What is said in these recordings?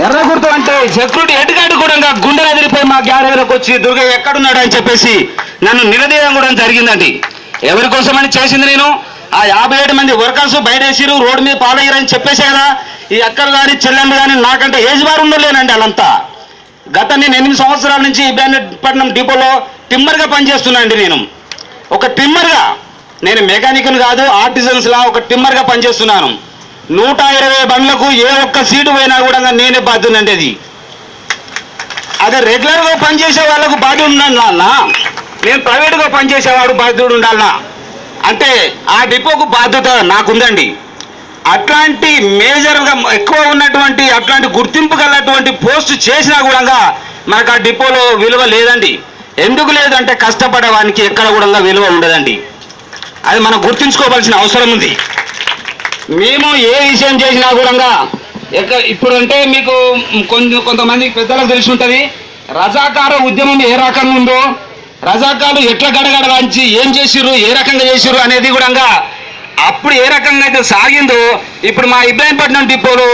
ఎర్రగుర్తు అంటే security head guard కూడా గుండె ఎదిరిపోయి మా గ్యారేజ్లోకి వచ్చి దుర్గయ్య ఎక్కడున్నాడు అని చెప్పేసి నన్ను నిలదీయడం కూడా జరిగిందండి. ఎవరి కోసమని చేసింది నేను? ఆ 57 మంది వర్కర్స్ బయటేసిరు, రోడ్డు మీద పాలయ్యారని చెప్పేసే కదా. ఈ అక్కలు కానీ చెల్లెళ్ళు కానీ నాకంటే ఏజ్ బార్ ఉండలేనండి వాళ్ళంతా. నేను 8 సంవత్సరాల నుంచి ఇబ్రాహీంపట్నం డిపోలో టిమ్మర్గా పనిచేస్తున్నానండి. నేను ఒక టిమ్మర్గా, నేను మెకానికల్ కాదు, ఆర్టిజన్స్లా ఒక టిమ్మర్గా పనిచేస్తున్నాను. 120 బండ్లకు ఏ ఒక్క సీటు పోయినా కూడా నేనే బాధ్యునండి. అదే రెగ్యులర్గా పనిచేసే వాళ్ళకు బాధ్యత ఉండాలన్నా, నేను ప్రైవేట్గా పనిచేసేవాడు బాధ్యుడు ఉండాలన్నా అంటే ఆ డిపోకు బాధ్యత నాకుందండి. అట్లాంటి మేజర్గా ఎక్కువ ఉన్నటువంటి అట్లాంటి గుర్తింపు గలటువంటి పోస్ట్ చేసినా కూడా మనకు ఆ డిపోలో విలువ లేదండి. ఎందుకు లేదంటే కష్టపడేవానికి ఎక్కడ కూడా విలువ ఉండదండి. అది మనం గుర్తుంచుకోవాల్సిన అవసరం ఉంది. మేము ఏ విషయం చేసినా కూడా ఇప్పుడు అంటే మీకు కొంతమంది పెద్దలకు తెలిసి ఉంటుంది, రజాకార ఉద్యమం ఏ రకంగా ఉందో, రజాకాలు ఎట్లా గడగడలాంచి ఏం చేసిర్రు, ఏ రకంగా చేసిర్రు అనేది కూడా అప్పుడు ఏ రకంగా అయితే సాగిందో ఇప్పుడు మా ఇబ్రాహీంపట్నం డిపోలో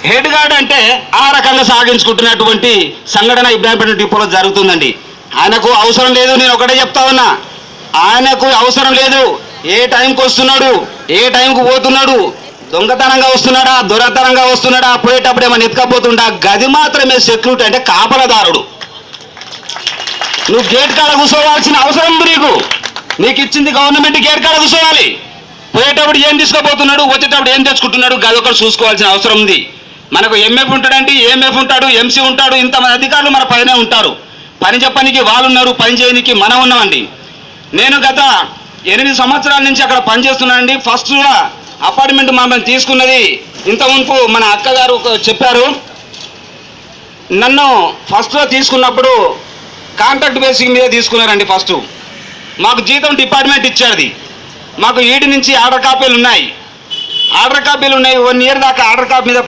హెడ్ గార్డ్ అంటే ఆ రకంగా సాగించుకుంటున్నటువంటి సంఘటన ఇబ్రాహీంపట్నం డిపోలో జరుగుతుందండి. ఆయనకు అవసరం లేదు, నేను ఒకటే చెప్తా ఉన్నా, ఆయనకు అవసరం లేదు. ఏ టైంకి వస్తున్నాడు, ఏ టైంకి పోతున్నాడు, దొంగతనంగా వస్తున్నాడా, దొరతనంగా వస్తున్నాడా, పోయేటప్పుడు ఏమైనా ఎత్తుకపోతుండా, గది మాత్రమే సెక్యూరిటీ అంటే కాపలదారుడు. నువ్వు గేట్ కాడ కూర్చోవాల్సిన అవసరం ఉంది. నీకు ఇచ్చింది గవర్నమెంట్, గేట్ కాడ కూర్చోవాలి. పోయేటప్పుడు ఏం తీసుకోబోతున్నాడు, వచ్చేటప్పుడు ఏం తెచ్చుకుంటున్నాడు, గది ఒకటి చూసుకోవాల్సిన అవసరం ఉంది. మనకు ఎంఎఫ్ ఉంటాడంటే ఎంఎఫ్ ఉంటాడు, ఎంసీ ఉంటాడు, ఇంతమంది అధికారులు మన పైన ఉంటారు. పని చెప్పడానికి వాళ్ళు ఉన్నారు, పని చేయడానికి మనం ఉన్నామండి. నేను గత 8 సంవత్సరాల నుంచి అక్కడ పనిచేస్తున్నానండి. ఫస్ట్గా అపార్ట్మెంట్ మమ్మల్ని తీసుకున్నది ఇంత మునుపు మన అక్కగారు చెప్పారు. నన్ను ఫస్ట్లో తీసుకున్నప్పుడు కాంట్రాక్ట్ బేసిక్ మీద తీసుకున్నారండి. ఫస్ట్ మాకు జీతం డిపార్ట్మెంట్ ఇచ్చేది. మాకు ఈడి నుంచి ఆర్డర్ కాపీలు ఉన్నాయి. 1 ఇయర్ దాకా ఆర్డర్ కాపీ మీద